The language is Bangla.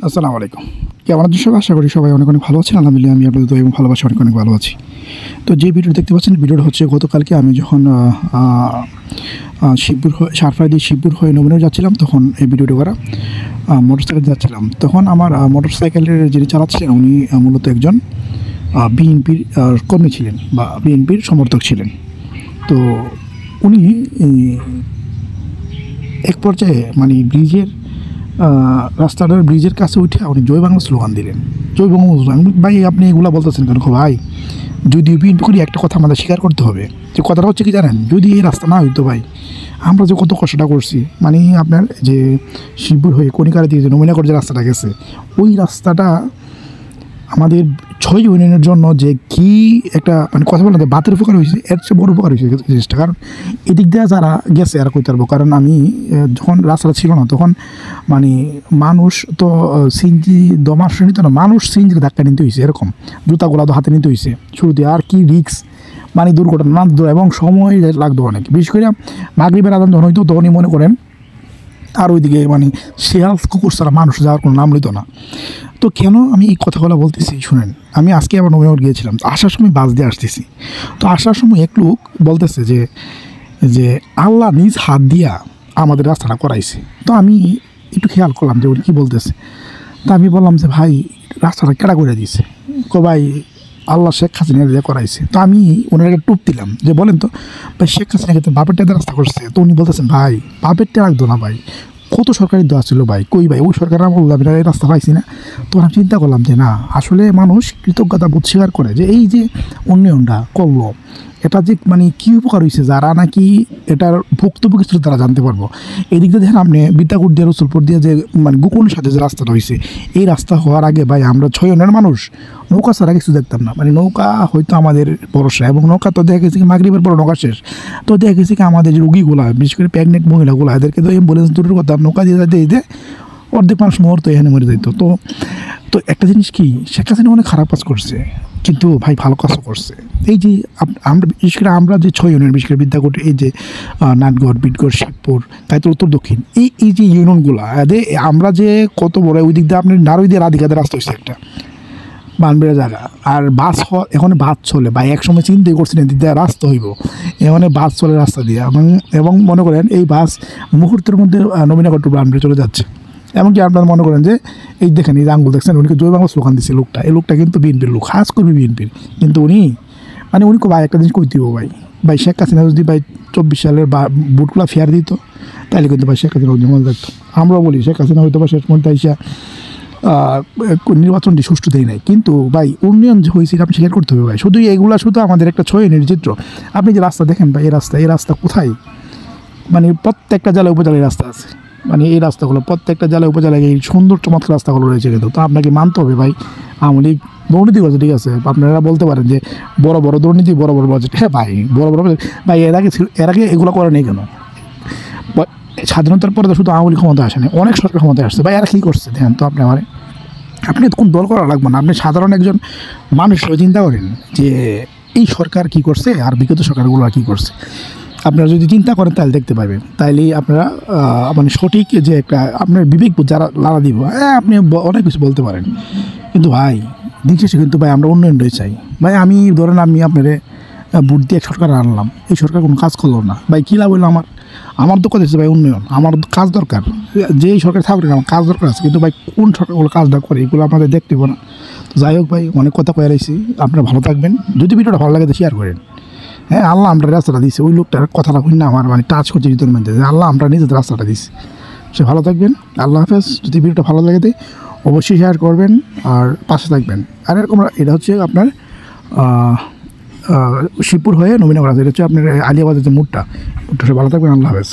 আসসালামু আলাইকুম। কেমন আছেন সবাই? আশা করি সবাই অনেক ভালো আছেন। আলহামদুলিল্লাহ আমি আপনাদের দোয়া এবং ভালোবাসা অনেক ভালো আছি। তো যে ভিডিওটা দেখতে পাচ্ছেন, ভিডিওটা হচ্ছে গতকালকে আমি যখন শিবপুর হয়ে নবীনগর যাচ্ছিলাম, তখন এই ভিডিওটা করা। মোটরসাইকেল যাচ্ছিলাম, তখন আমার মোটরসাইকেলের যিনি চালাচ্ছিলেন উনি মূলত একজন বিএনপির কর্মী ছিলেন বা বিএনপির সমর্থক ছিলেন। তো উনি এক পর্যায়ে মানে রাস্তাটার ব্রিজের কাছে উঠে উনি জয় বাংলা স্লোগান দিলেন। জয় বঙ্গবন্ধু স্লোগান। ভাই আপনি এগুলো বলতেছেন কেন? ভাই যদি বিএনপি করি একটা কথা আমাদের স্বীকার করতে হবে, যে কথাটা হচ্ছে কি জানেন, যদি এই রাস্তা না হইতো ভাই, আমরা যে কত কষ্টটা করছি, মানে আপনার যে শিবপুর হয়ে কণিকার দিয়ে যে নবীনগর যে রাস্তাটা গেছে, ওই রাস্তাটা আমাদের 6 ইউনিয়নের জন্য যে কি একটা মানে কথা বলতে বাতের উপকার হয়েছে, এর চেয়ে বড় উপকার হয়েছে জিনিসটা। কারণ এদিক দিয়ে যারা গেছে আর কইতে পারবো, কারণ আমি যখন রাস্তাটা ছিল না তখন মানে মানুষ তো সিঞ্জি দমার নিত না, মানুষ সিঞ্জির ধাক্কা নিতে হয়েছে, এরকম জুতাগুলা তো হাতে নিতে হয়েছে শুরুতে। আর কি রিক্স, মানে দুর্ঘটনা না, এবং সময় লাগতো অনেক। বিশেষ করে মাগরিবের আদান যখন হইতো তখনই মনে করেন আর ওইদিকে মানে শিয়াল কুকুর ছাড়া মানুষ যাওয়ার কোনো নাম লইতো না। তো কেন আমি এই কথাগুলো বলতেছি শুনেন। আমি আজকে আবার নবীনগর গিয়েছিলাম, আসার সময় বাস দিয়ে আসতেছি। তো আসার সময় এক লোক বলতেছে যে আল্লাহ নিজ হাত দিয়া আমাদের রাস্তাটা করাইছে। তো আমি একটু খেয়াল করলাম যে উনি কী বলতেছে। তা আমি বললাম যে ভাই রাস্তাটা কেডা করে দিয়েছে? ভাই আল্লাহ শেখ হাসিনা দিয়ে করাইছে। তো আমি ওনার একটা টুপ দিলাম যে বলেন তো ভাই, শেখ হাসিনা কিন্তু বাপের টাকা রাস্তা করছে। তো উনি বলতেছেন ভাই বাপের টাকা রাখতো না ভাই, কত সরকারি দেওয়া ছিল ভাই, কই ভাই ওই সরকার বললাম এই রাস্তা পাইছি না। তো আমি চিন্তা করলাম যে না, আসলে মানুষ কৃতজ্ঞতা বোধ স্বীকার করে যে এই যে উন্নয়নটা করলো, এটা যে মানে কী উপকার হয়েছে, যারা নাকি এটার ভুক্তভোগী ছিল তারা জানতে পারবো। এই দিক দিয়ে দেখেন আপনি বিদ্যাকুট দিয়ে রসুলপুর দিয়ে যে মানে গোকুলের সাথে যে রাস্তাটা হয়েছে, এই রাস্তা হওয়ার আগে ভাই আমরা 6 জনের মানুষ নৌকা ছাড়া কিছু দেখতাম না। মানে নৌকা হয়তো আমাদের ভরসা, এবং নৌকা তো দেখা গেছে কি মাগরিবের পর নৌকা শেষ। তো দেখা গেছে কি আমাদের যে রুগীগুলা, বিশেষ করে প্রেগনেন্ট মহিলাগুলো, এদেরকে তো অ্যাম্বুলেন্স দূরের কথা, নৌকা দিয়ে যেতে অর্ধেক মানুষ মুহূর্তে এখানে মরে যেত। তো একটা জিনিস কি, শেখ হাসিনা অনেক খারাপ কাজ করছে, কিন্তু ভাই ভালো কাজও করছে। এই যে আমরা বিশেষ করে আমরা যে 6 ইউনিয়ন, বিশেষ করে বিদ্যাকুট, এই যে নাটগড়, বিটগড়, শিবপুর, তাই তো উত্তর দক্ষিণ, এই যে ইউনিয়নগুলো আমরা যে কত বড়, ওই দিক দিয়ে আপনি নারী দিয়ে রাধিকাদের রাস্তা হয়েছে একটা বানবেড়া জায়গা। আর বাস এখন বাস চলে ভাই, একসময় চিন্তাই করছি না দিক দিয়ে রাস্তা হইব, এখানে বাস চলে রাস্তা দিয়ে। এবং মনে করেন এই বাস মুহূর্তের মধ্যে নবীনগর টু বানবেড়া চলে যাচ্ছে। এমনকি আপনারা মনে করেন যে এই দেখেন, এই যে আঙ্গুল দেখছেন, উনিকে জয় বাংলা স্লোগান দিচ্ছে লোকটা। এই লোকটা কিন্তু বিএনপির লোক, খাস করবি বিএনপির, কিন্তু উনি ভাই একটা জিনিস কইতে হবে ভাই শেখ হাসিনা যদি ভাই 24 সালের বুটগুলা ফেয়ার দিত, তাহলে কিন্তু ভাই শেখ হাসিনা মনে থাকতো। আমরাও বলি শেখ হাসিনা হয়তো বা শেষ পর্যন্ত আইসা নির্বাচনটি সুষ্ঠু দেয় নাই, কিন্তু ভাই উন্নয়ন যে হয়েছে আপনি স্বীকার করতে হবে ভাই। শুধু এগুলা শুধু আমাদের একটা 6 ইউনিয়নের চিত্র। আপনি যে রাস্তা দেখেন ভাই, এই রাস্তা কোথায়, মানে প্রত্যেকটা জেলায় উপজেলায় রাস্তা আছে। মানে এই রাস্তাগুলো প্রত্যেকটা জেলায় উপজেলায় এই সুন্দর চমৎকার রাস্তাগুলো রয়েছে। কিন্তু তো আপনাকে মানতে হবে ভাই, আওয়ামী লীগ দুর্নীতি করছে, ঠিক আছে। আপনারা বলতে পারেন যে বড় বড় দুর্নীতি, বড় বড় বাজেট। হ্যাঁ ভাই, বড় বড় বাজেট ভাই, এর আগে এগুলো করে নেই কেন? স্বাধীনতার পরে তো শুধু আওয়ামী লীগ ক্ষমতায় আসেনি, অনেক সরকার ক্ষমতায় আসছে ভাই। এরা কী করছে দেখেন তো আপনি কোন দল করা লাগবে না, আপনি সাধারণ একজন মানুষ হিসেবে চিন্তা করেন যে এই সরকার কী করছে আর বিগত সরকারগুলো কী করছে। আপনারা যদি চিন্তা করেন তাহলে দেখতে পাবেন, তাইলেই আপনারা মানে সঠিক যে একটা আপনার বিবেক যারা লাড়া দিব, হ্যাঁ আপনি অনেক কিছু বলতে পারেন, কিন্তু ভাই দিন শেষে কিন্তু ভাই আমরা উন্নয়নটাই চাই ভাই। আমি ধরেন আমি আপনার ভোট দিয়ে এক সরকার আনলাম, এই সরকার কোনো কাজ করলো না ভাই, কী লাভ হইলো আমার তো কথা ভাই উন্নয়ন, আমার কাজ দরকার, যেই সরকার থাকবে আমার কাজ দরকার আছে, কিন্তু ভাই কোন সরকারগুলো কাজটা করে এগুলো আমাদের দেখতে পাবো না। তো যাই হোক ভাই, অনেক কথা কয়ে রয়েছি, আপনারা ভালো থাকবেন। যদি ভিডিওটা ভালো লাগে তো শেয়ার করেন। হ্যাঁ, আল্লাহ আমরা রাস্তাটা দিচ্ছে, ওই লোকটার কথাটা শুনে না আমার মানে টাচ করছে ভিতরের মধ্যে, আল্লাহ আমরা নিজেদের রাস্তাটা দিচ্ছি। সে ভালো থাকবেন, আল্লাহ হাফেজ। যদি ভিডিওটা ভালো লাগে অবশ্যই শেয়ার করবেন আর পাশে থাকবেন। আর এরকম এটা হচ্ছে আপনার শিবপুর হয়ে নবীনগর আছে, এটা হচ্ছে আপনার আলিয়াবাদের যে মুডটা। সে ভালো থাকবেন, আল্লাহ হাফেজ।